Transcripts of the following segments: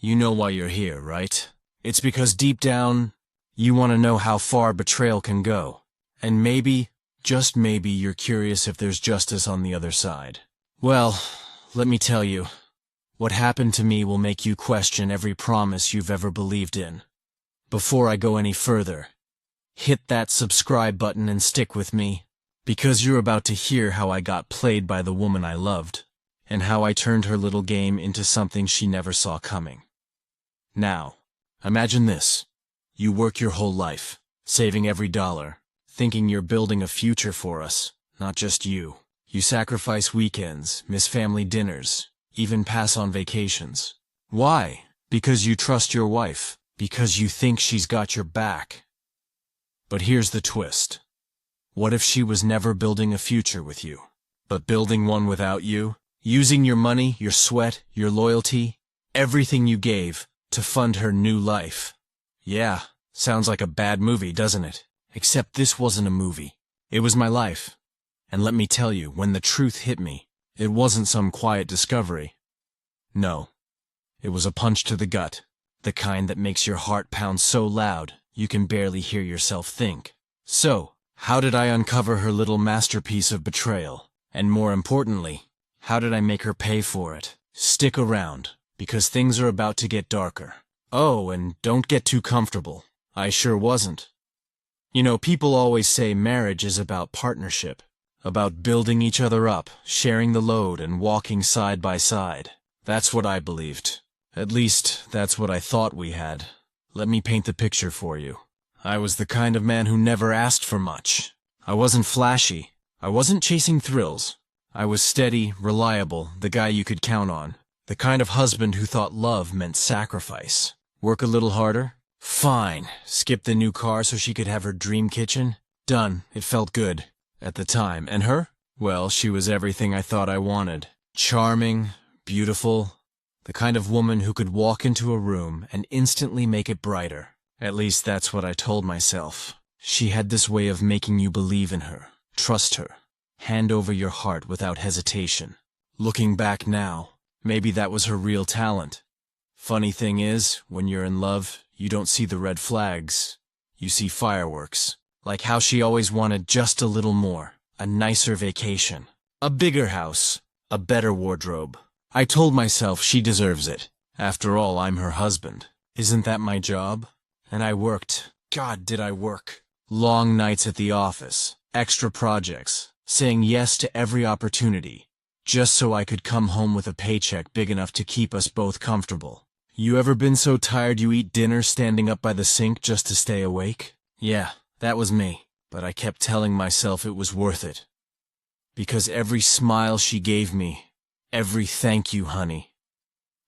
You know why you're here, right? It's because deep down, you want to know how far betrayal can go. And maybe, just maybe, you're curious if there's justice on the other side. Well, let me tell you, what happened to me will make you question every promise you've ever believed in. Before I go any further, hit that subscribe button and stick with me, because you're about to hear how I got played by the woman I loved, and how I turned her little game into something she never saw coming. Now, imagine this. You work your whole life, saving every dollar, thinking you're building a future for us, not just you. You sacrifice weekends, miss family dinners, even pass on vacations. Why? Because you trust your wife, because you think she's got your back. But here's the twist. What if she was never building a future with you, but building one without you, using your money, your sweat, your loyalty, everything you gave, to fund her new life? Yeah, sounds like a bad movie, doesn't it? Except this wasn't a movie. It was my life. And let me tell you, when the truth hit me, it wasn't some quiet discovery. No. It was a punch to the gut, the kind that makes your heart pound so loud you can barely hear yourself think. So, how did I uncover her little masterpiece of betrayal? And more importantly, how did I make her pay for it? Stick around, because things are about to get darker. Oh, and don't get too comfortable. I sure wasn't. You know, people always say marriage is about partnership, about building each other up, sharing the load, and walking side by side. That's what I believed. At least, that's what I thought we had. Let me paint the picture for you. I was the kind of man who never asked for much. I wasn't flashy. I wasn't chasing thrills. I was steady, reliable, the guy you could count on. The kind of husband who thought love meant sacrifice. Work a little harder? Fine. Skip the new car so she could have her dream kitchen? Done. It felt good. At the time. And her? Well, she was everything I thought I wanted. Charming, beautiful, the kind of woman who could walk into a room and instantly make it brighter. At least that's what I told myself. She had this way of making you believe in her, trust her, hand over your heart without hesitation. Looking back now, maybe that was her real talent. Funny thing is, when you're in love, you don't see the red flags. You see fireworks. Like how she always wanted just a little more, a nicer vacation, a bigger house, a better wardrobe. I told myself she deserves it. After all, I'm her husband. Isn't that my job? And I worked. God, did I work. Long nights at the office, extra projects, saying yes to every opportunity, just so I could come home with a paycheck big enough to keep us both comfortable. You ever been so tired you eat dinner standing up by the sink just to stay awake? Yeah, that was me. But I kept telling myself it was worth it. Because every smile she gave me, every thank you, honey,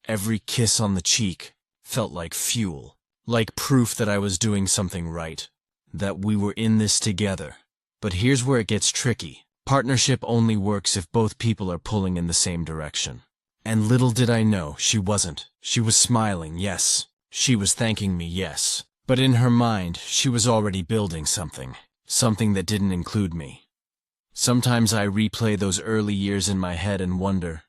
every kiss on the cheek felt like fuel, like proof that I was doing something right, that we were in this together. But here's where it gets tricky. Partnership only works if both people are pulling in the same direction. And little did I know, she wasn't. She was smiling, yes. She was thanking me, yes. But in her mind, she was already building something. Something that didn't include me. Sometimes I replay those early years in my head and wonder,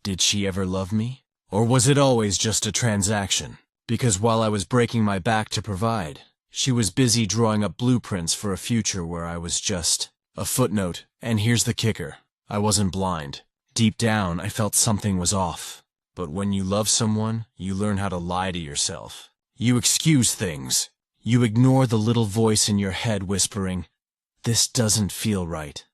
did she ever love me? Or was it always just a transaction? Because while I was breaking my back to provide, she was busy drawing up blueprints for a future where I was just a footnote. And here's the kicker. I wasn't blind. Deep down, I felt something was off. But when you love someone, you learn how to lie to yourself. You excuse things. You ignore the little voice in your head whispering, "This doesn't feel right."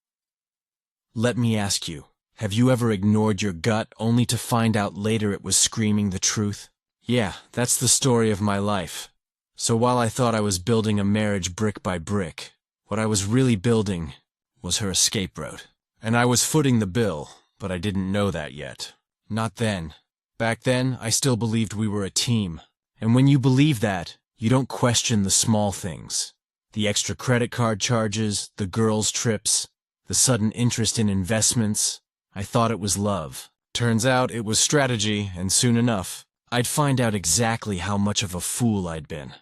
Let me ask you, have you ever ignored your gut only to find out later it was screaming the truth? Yeah, that's the story of my life. So while I thought I was building a marriage brick by brick, what I was really building was her escape route. And I was footing the bill, but I didn't know that yet. Not then. Back then, I still believed we were a team. And when you believe that, you don't question the small things. The extra credit card charges, the girls' trips, the sudden interest in investments. I thought it was love. Turns out it was strategy, and soon enough, I'd find out exactly how much of a fool I'd been.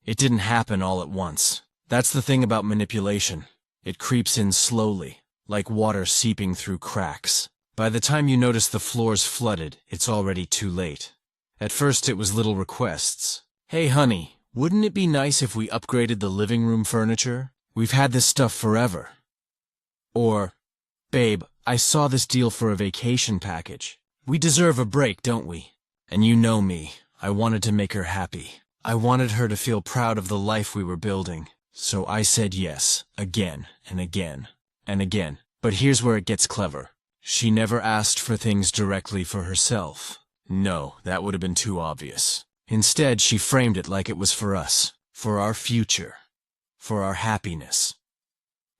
It didn't happen all at once. That's the thing about manipulation. It creeps in slowly, like water seeping through cracks. By the time you notice the floor's flooded, it's already too late. At first it was little requests. Hey honey, wouldn't it be nice if we upgraded the living room furniture? We've had this stuff forever. Or, babe, I saw this deal for a vacation package. We deserve a break, don't we? And you know me, I wanted to make her happy. I wanted her to feel proud of the life we were building. So I said yes, again and again and again. But here's where it gets clever. She never asked for things directly for herself. No, that would have been too obvious. Instead, she framed it like it was for us, for our future, for our happiness.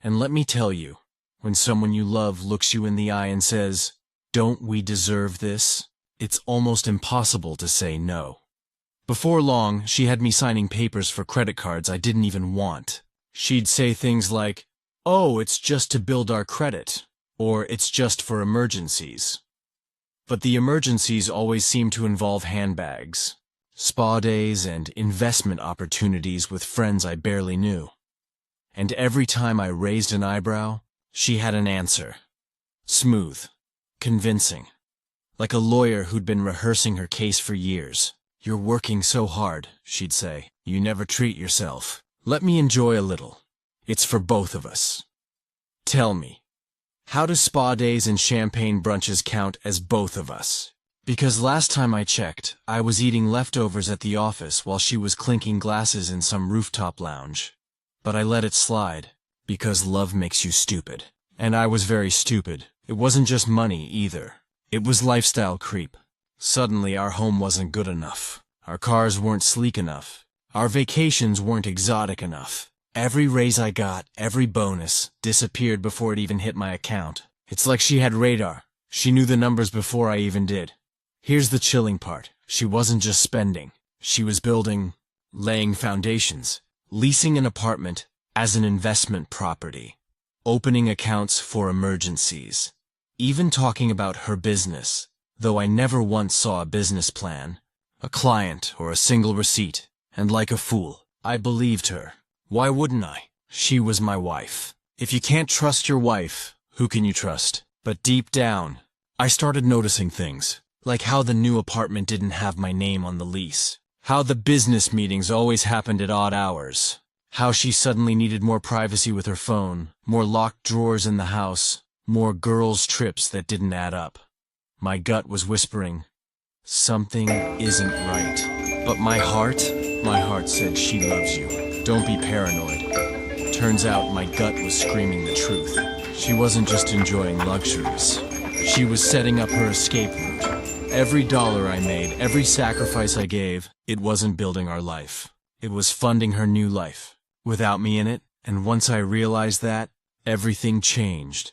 And let me tell you, when someone you love looks you in the eye and says, "Don't we deserve this?" it's almost impossible to say no. Before long, she had me signing papers for credit cards I didn't even want. She'd say things like, "Oh, it's just to build our credit," or "It's just for emergencies." But the emergencies always seemed to involve handbags, spa days, and investment opportunities with friends I barely knew. And every time I raised an eyebrow, she had an answer. Smooth, convincing, like a lawyer who'd been rehearsing her case for years. "You're working so hard," she'd say. "You never treat yourself. Let me enjoy a little. It's for both of us. Tell me, how do spa days and champagne brunches count as both of us?" Because last time I checked, I was eating leftovers at the office while she was clinking glasses in some rooftop lounge. But I let it slide, because love makes you stupid. And I was very stupid. It wasn't just money, either. It was lifestyle creep. Suddenly our home wasn't good enough. Our cars weren't sleek enough. Our vacations weren't exotic enough. Every raise I got, every bonus, disappeared before it even hit my account. It's like she had radar. She knew the numbers before I even did. Here's the chilling part. She wasn't just spending. She was building, laying foundations, leasing an apartment as an investment property, opening accounts for emergencies, even talking about her business, though I never once saw a business plan, a client, or a single receipt. And like a fool, I believed her. Why wouldn't I? She was my wife. If you can't trust your wife, who can you trust? But deep down, I started noticing things, like how the new apartment didn't have my name on the lease, how the business meetings always happened at odd hours, how she suddenly needed more privacy with her phone, more locked drawers in the house, more girls' trips that didn't add up. My gut was whispering, something isn't right. But my heart said she loves you. Don't be paranoid. Turns out my gut was screaming the truth. She wasn't just enjoying luxuries. She was setting up her escape route. Every dollar I made, every sacrifice I gave, it wasn't building our life. It was funding her new life, without me in it. And once I realized that, everything changed.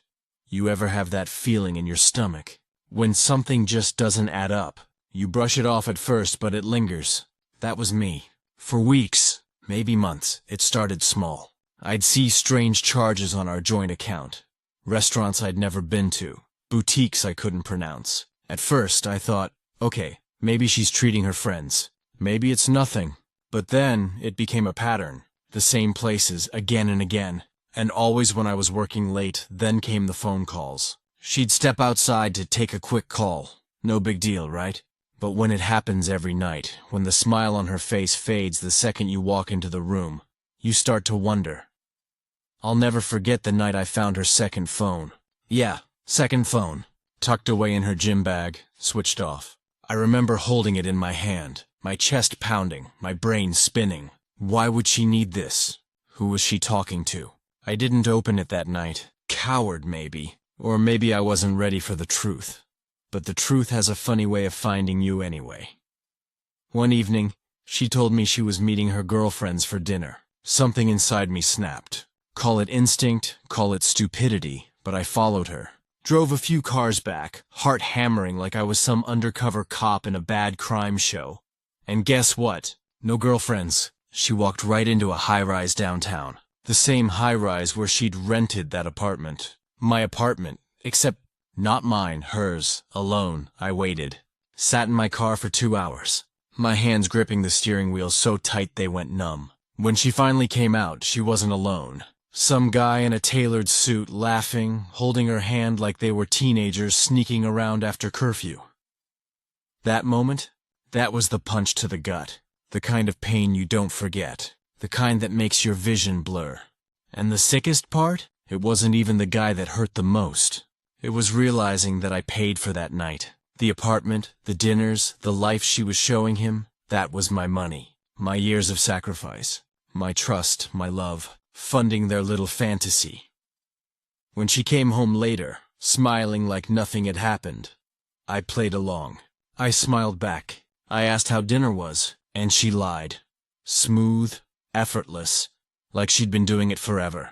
You ever have that feeling in your stomach? When something just doesn't add up. You brush it off at first, but it lingers. That was me. For weeks, maybe months, it started small. I'd see strange charges on our joint account. Restaurants I'd never been to. Boutiques I couldn't pronounce. At first, I thought, okay, maybe she's treating her friends. Maybe it's nothing. But then, it became a pattern. The same places, again and again. And always when I was working late, then came the phone calls. She'd step outside to take a quick call. No big deal, right? But when it happens every night, when the smile on her face fades the second you walk into the room, you start to wonder. I'll never forget the night I found her second phone. Yeah, second phone. Tucked away in her gym bag, switched off. I remember holding it in my hand, my chest pounding, my brain spinning. Why would she need this? Who was she talking to? I didn't open it that night. Coward, maybe. Or maybe I wasn't ready for the truth. But the truth has a funny way of finding you anyway. One evening, she told me she was meeting her girlfriends for dinner. Something inside me snapped. Call it instinct, call it stupidity, but I followed her. Drove a few cars back, heart hammering like I was some undercover cop in a bad crime show. And guess what? No girlfriends. She walked right into a high-rise downtown. The same high-rise where she'd rented that apartment. My apartment, except not mine, hers, alone. I waited. Sat in my car for 2 hours. My hands gripping the steering wheel so tight they went numb. When she finally came out, she wasn't alone. Some guy in a tailored suit, laughing, holding her hand like they were teenagers sneaking around after curfew. That moment, That was the punch to the gut. The kind of pain you don't forget. The kind that makes your vision blur. And the sickest part? It wasn't even the guy that hurt the most. It was realizing that I paid for that night. The apartment, the dinners, the life she was showing him, that was my money. My years of sacrifice. My trust, my love, funding their little fantasy. When she came home later, smiling like nothing had happened, I played along. I smiled back. I asked how dinner was, and she lied. Smooth, effortless, like she'd been doing it forever.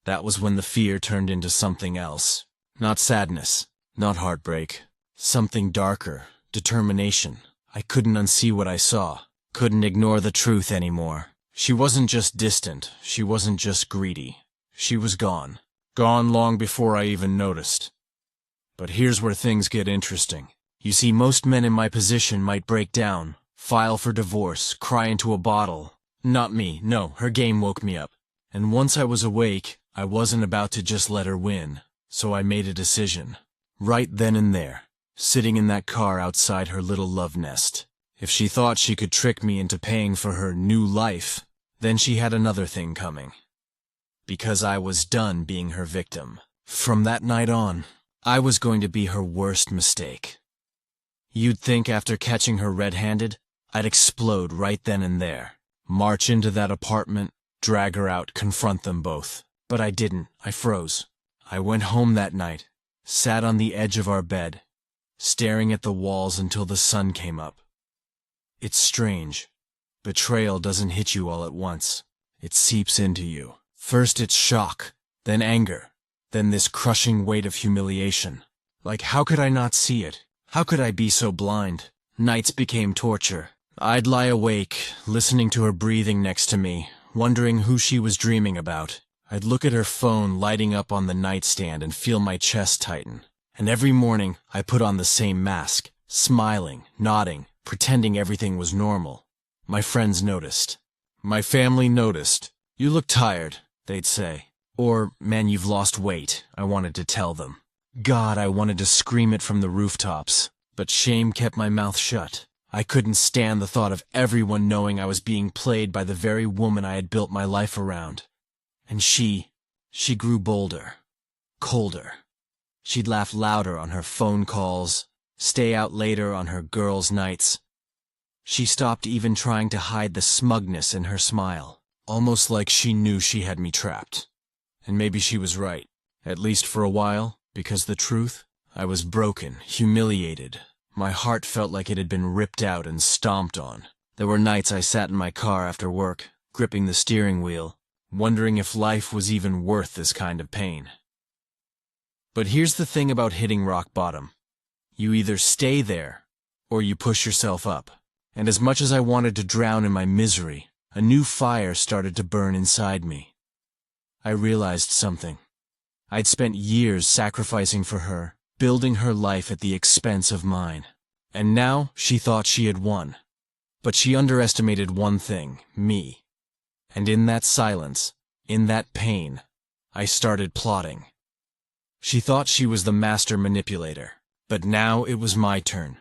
That was when the fear turned into something else. Not sadness, not heartbreak. Something darker, determination. I couldn't unsee what I saw. Couldn't ignore the truth anymore. She wasn't just distant. She wasn't just greedy. She was gone. Gone long before I even noticed. But here's where things get interesting. You see, most men in my position might break down, file for divorce, cry into a bottle. Not me, no, her game woke me up. And once I was awake, I wasn't about to just let her win. So I made a decision. Right then and there, sitting in that car outside her little love nest. If she thought she could trick me into paying for her new life, then she had another thing coming. Because I was done being her victim. From that night on, I was going to be her worst mistake. You'd think after catching her red-handed, I'd explode right then and there. March into that apartment, drag her out, confront them both. But I didn't. I froze. I went home that night, sat on the edge of our bed, staring at the walls until the sun came up. It's strange. Betrayal doesn't hit you all at once. It seeps into you. First it's shock, then anger, then this crushing weight of humiliation. Like, how could I not see it? How could I be so blind? Nights became torture. I'd lie awake, listening to her breathing next to me, wondering who she was dreaming about. I'd look at her phone lighting up on the nightstand and feel my chest tighten. And every morning, I put on the same mask, smiling, nodding, pretending everything was normal. My friends noticed. My family noticed. "You look tired," they'd say. Or, "Man, you've lost weight," I wanted to tell them. God, I wanted to scream it from the rooftops. But shame kept my mouth shut. I couldn't stand the thought of everyone knowing I was being played by the very woman I had built my life around. And she grew bolder, colder. She'd laugh louder on her phone calls, stay out later on her girls' nights. She stopped even trying to hide the smugness in her smile, almost like she knew she had me trapped. And maybe she was right, at least for a while, because the truth, I was broken, humiliated. My heart felt like it had been ripped out and stomped on. There were nights I sat in my car after work, gripping the steering wheel, wondering if life was even worth this kind of pain. But here's the thing about hitting rock bottom. You either stay there, or you push yourself up. And as much as I wanted to drown in my misery, a new fire started to burn inside me. I realized something. I'd spent years sacrificing for her, building her life at the expense of mine. And now she thought she had won. But she underestimated one thing, me. And in that silence, in that pain, I started plotting. She thought she was the master manipulator, but now it was my turn.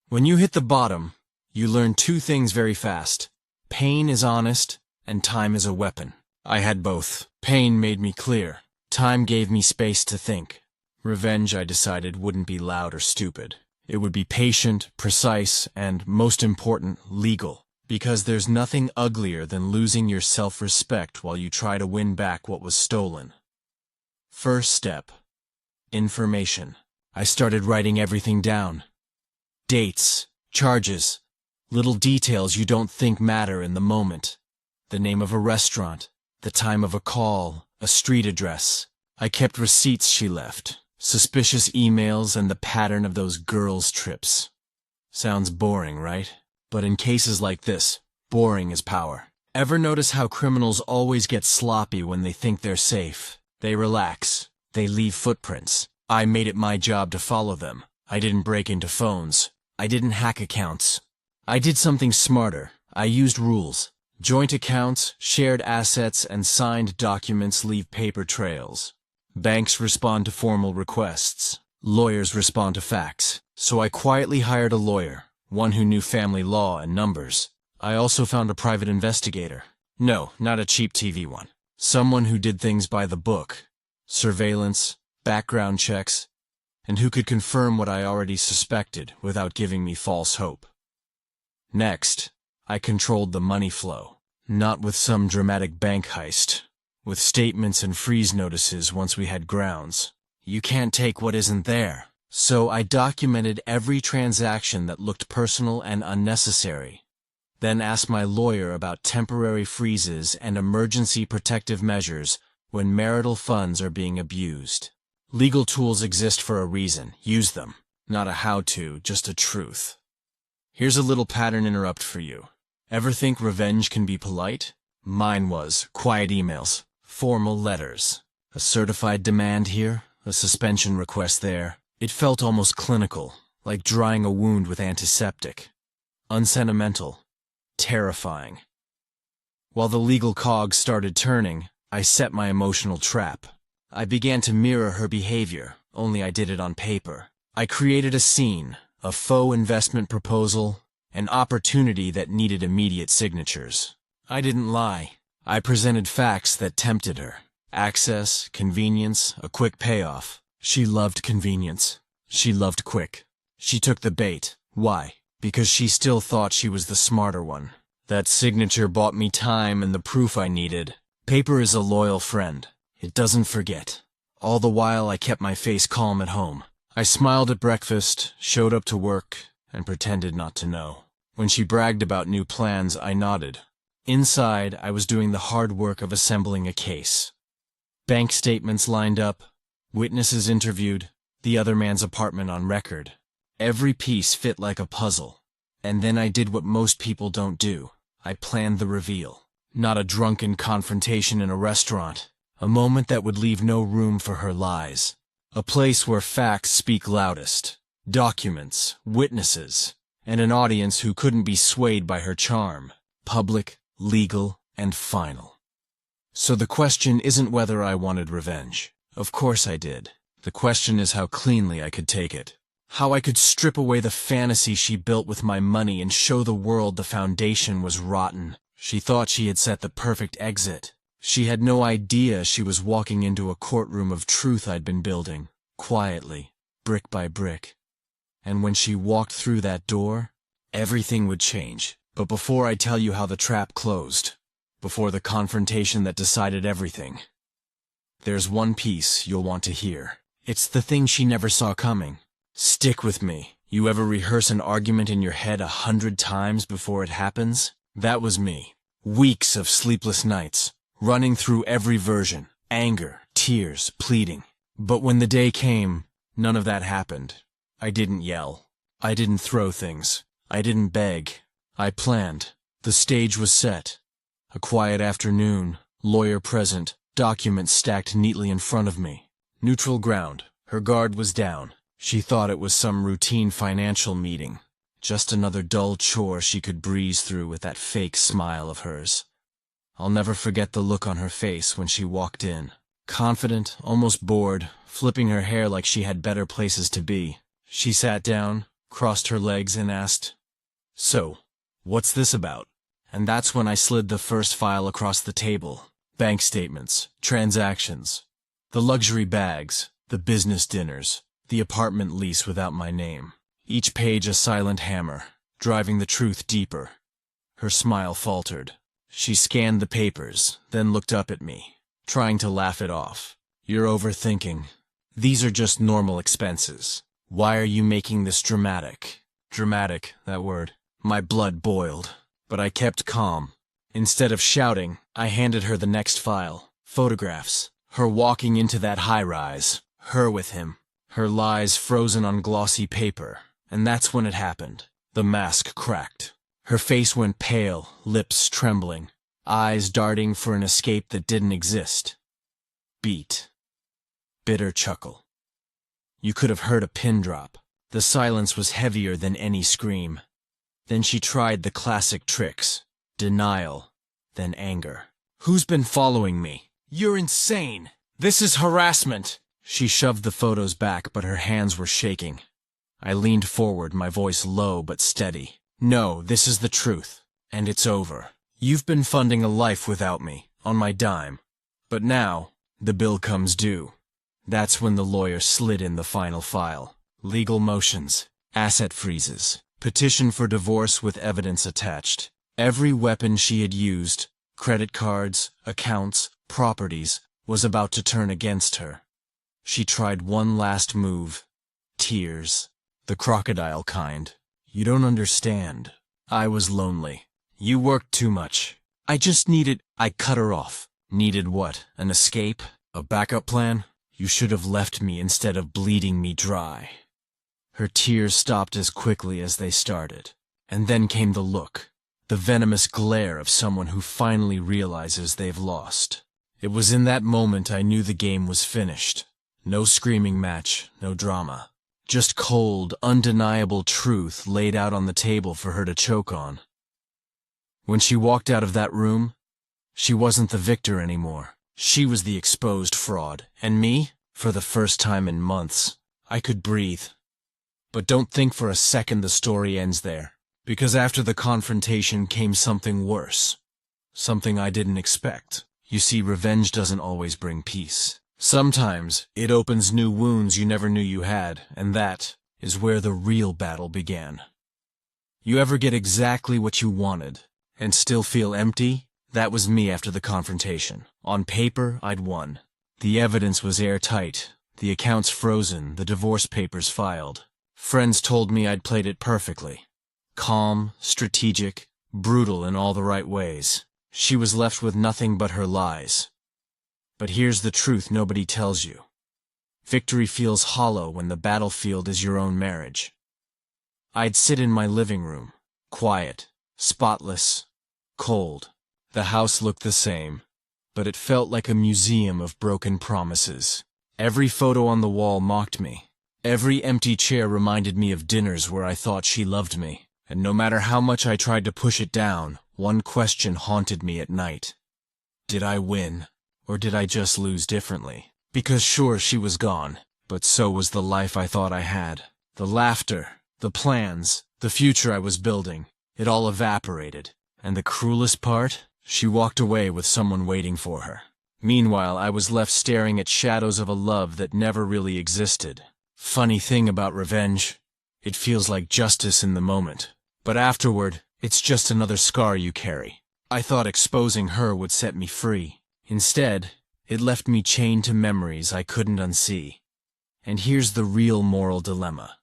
When you hit the bottom, you learn two things very fast. Pain is honest, and time is a weapon. I had both. Pain made me clear. Time gave me space to think. Revenge, I decided, wouldn't be loud or stupid. It would be patient, precise, and, most important, legal. Because there's nothing uglier than losing your self-respect while you try to win back what was stolen. First step. Information. I started writing everything down. Dates, charges, little details you don't think matter in the moment. The name of a restaurant, the time of a call, a street address. I kept receipts she left, suspicious emails, and the pattern of those girls' trips. Sounds boring, right? But in cases like this, boring is power. Ever notice how criminals always get sloppy when they think they're safe? They relax. They leave footprints. I made it my job to follow them. I didn't break into phones. I didn't hack accounts. I did something smarter. I used rules. Joint accounts, shared assets, and signed documents leave paper trails. Banks respond to formal requests. Lawyers respond to facts. So I quietly hired a lawyer. one who knew family law and numbers. I also found a private investigator. No, not a cheap TV one. Someone who did things by the book. Surveillance, background checks, and who could confirm what I already suspected without giving me false hope. Next, I controlled the money flow. Not with some dramatic bank heist, with statements and freeze notices once we had grounds. You can't take what isn't there. So I documented every transaction that looked personal and unnecessary. Then asked my lawyer about temporary freezes and emergency protective measures when marital funds are being abused. Legal tools exist for a reason. Use them. Not a how-to, just a truth. Here's a little pattern interrupt for you. Ever think revenge can be polite? Mine was quiet emails, formal letters, a certified demand here, a suspension request there. It felt almost clinical, like drying a wound with antiseptic. Unsentimental, terrifying. While the legal cogs started turning, I set my emotional trap. I began to mirror her behavior, only I did it on paper. I created a scene, a faux investment proposal, an opportunity that needed immediate signatures. I didn't lie. I presented facts that tempted her. Access, convenience, a quick payoff. She loved convenience. She loved quick. She took the bait. Why? Because she still thought she was the smarter one. That signature bought me time and the proof I needed. Paper is a loyal friend. It doesn't forget. All the while I kept my face calm at home. I smiled at breakfast, showed up to work, and pretended not to know. When she bragged about new plans, I nodded. Inside, I was doing the hard work of assembling a case. Bank statements lined up, witnesses interviewed, the other man's apartment on record. Every piece fit like a puzzle. And then I did what most people don't do. I planned the reveal. Not a drunken confrontation in a restaurant. A moment that would leave no room for her lies. A place where facts speak loudest. Documents, witnesses, and an audience who couldn't be swayed by her charm. Public, legal, and final. So the question isn't whether I wanted revenge. Of course I did. The question is how cleanly I could take it. How I could strip away the fantasy she built with my money and show the world the foundation was rotten. She thought she had set the perfect exit. She had no idea she was walking into a courtroom of truth I'd been building, quietly, brick by brick. And when she walked through that door, everything would change. But before I tell you how the trap closed, before the confrontation that decided everything, there's one piece you'll want to hear. It's the thing she never saw coming. Stick with me. You ever rehearse an argument in your head 100 times before it happens? That was me. Weeks of sleepless nights, running through every version. Anger, tears, pleading. But when the day came, none of that happened. I didn't yell. I didn't throw things. I didn't beg. I planned. The stage was set. A quiet afternoon, lawyer present, documents stacked neatly in front of me. Neutral ground. Her guard was down. She thought it was some routine financial meeting. Just another dull chore she could breeze through with that fake smile of hers. I'll never forget the look on her face when she walked in. Confident, almost bored, flipping her hair like she had better places to be. She sat down, crossed her legs, and asked, "So, what's this about?" And that's when I slid the first file across the table. Bank statements, transactions, the luxury bags, the business dinners, the apartment lease without my name. Each page a silent hammer, driving the truth deeper. Her smile faltered. She scanned the papers, then looked up at me, trying to laugh it off. "You're overthinking. These are just normal expenses. Why are you making this dramatic?" Dramatic, that word. My blood boiled, but I kept calm. Instead of shouting, I handed her the next file. Photographs. Her walking into that high-rise. Her with him. Her lies frozen on glossy paper. And that's when it happened. The mask cracked. Her face went pale, lips trembling, eyes darting for an escape that didn't exist. Beat. Bitter chuckle. You could have heard a pin drop. The silence was heavier than any scream. Then she tried the classic tricks. Denial, then anger. "Who's been following me? You're insane! This is harassment!" She shoved the photos back, but her hands were shaking. I leaned forward, my voice low but steady. No, this is the truth, and it's over. You've been funding a life without me, on my dime. But now, the bill comes due. That's when the lawyer slid in the final file. Legal motions, asset freezes, petition for divorce with evidence attached. Every weapon she had used, credit cards, accounts, properties, was about to turn against her. She tried one last move. Tears. The crocodile kind. You don't understand. I was lonely. You worked too much. I cut her off. Needed what? An escape? A backup plan? You should have left me instead of bleeding me dry. Her tears stopped as quickly as they started. And then came the look. The venomous glare of someone who finally realizes they've lost. It was in that moment I knew the game was finished. No screaming match, no drama. Just cold, undeniable truth laid out on the table for her to choke on. When she walked out of that room, she wasn't the victor anymore. She was the exposed fraud. And me, for the first time in months, I could breathe. But don't think for a second the story ends there. Because after the confrontation came something worse. Something I didn't expect. You see, revenge doesn't always bring peace. Sometimes it opens new wounds you never knew you had, and that is where the real battle began. You ever get exactly what you wanted, and still feel empty? That was me after the confrontation. On paper, I'd won. The evidence was airtight, the accounts frozen, the divorce papers filed. Friends told me I'd played it perfectly. Calm, strategic, brutal in all the right ways. She was left with nothing but her lies. But here's the truth nobody tells you. Victory feels hollow when the battlefield is your own marriage. I'd sit in my living room, quiet, spotless, cold. The house looked the same, but it felt like a museum of broken promises. Every photo on the wall mocked me. Every empty chair reminded me of dinners where I thought she loved me. And no matter how much I tried to push it down, one question haunted me at night. Did I win, or did I just lose differently? Because sure, she was gone, but so was the life I thought I had. The laughter, the plans, the future I was building, it all evaporated. And the cruelest part? She walked away with someone waiting for her. Meanwhile, I was left staring at shadows of a love that never really existed. Funny thing about revenge, it feels like justice in the moment. But afterward, it's just another scar you carry. I thought exposing her would set me free. Instead, it left me chained to memories I couldn't unsee. And here's the real moral dilemma.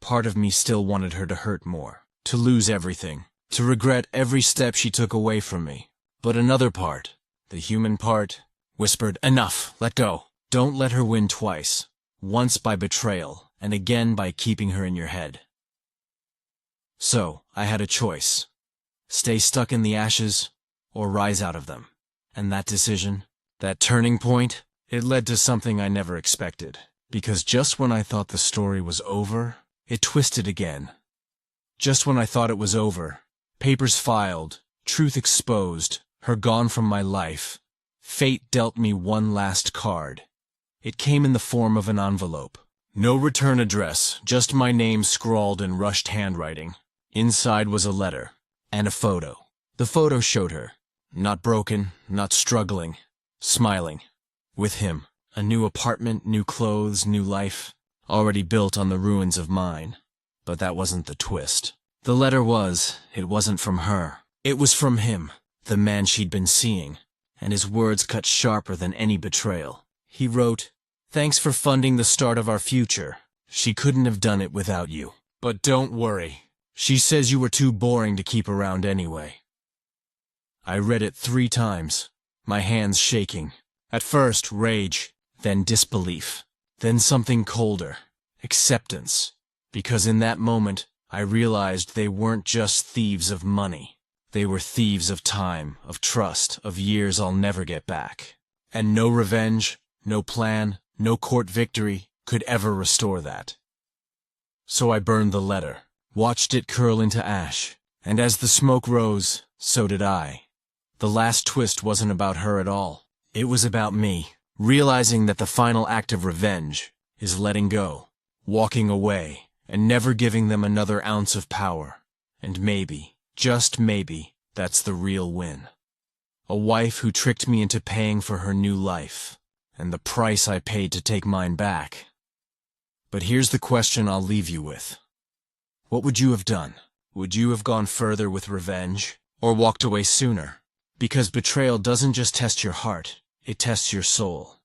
Part of me still wanted her to hurt more, to lose everything, to regret every step she took away from me. But another part, the human part, whispered, enough, let go. Don't let her win twice. Once by betrayal, and again by keeping her in your head. So, I had a choice. Stay stuck in the ashes, or rise out of them. And that decision, that turning point, it led to something I never expected. Because just when I thought the story was over, it twisted again. Just when I thought it was over, papers filed, truth exposed, her gone from my life, fate dealt me one last card. It came in the form of an envelope. No return address, just my name scrawled in rushed handwriting. Inside was a letter, and a photo. The photo showed her, not broken, not struggling, smiling. With him, a new apartment, new clothes, new life, already built on the ruins of mine. But that wasn't the twist. The letter it wasn't from her. It was from him, the man she'd been seeing, and his words cut sharper than any betrayal. He wrote, "Thanks for funding the start of our future. She couldn't have done it without you. But don't worry. She says you were too boring to keep around anyway." I read it 3 times, my hands shaking. At first, rage, then disbelief, then something colder, acceptance. Because in that moment, I realized they weren't just thieves of money. They were thieves of time, of trust, of years I'll never get back. And no revenge, no plan, no court victory could ever restore that. So I burned the letter, watched it curl into ash, and as the smoke rose, so did I. The last twist wasn't about her at all. It was about me, realizing that the final act of revenge is letting go, walking away, and never giving them another ounce of power. And maybe, just maybe, that's the real win. A wife who tricked me into paying for her new life, and the price I paid to take mine back. But here's the question I'll leave you with. What would you have done? Would you have gone further with revenge, or walked away sooner? Because betrayal doesn't just test your heart, it tests your soul.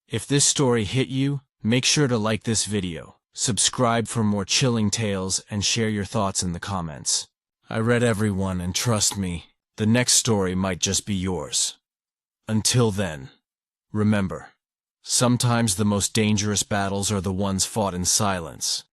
If this story hit you, make sure to like this video, subscribe for more chilling tales, and share your thoughts in the comments. I read every one, and trust me, the next story might just be yours. Until then, remember, sometimes the most dangerous battles are the ones fought in silence.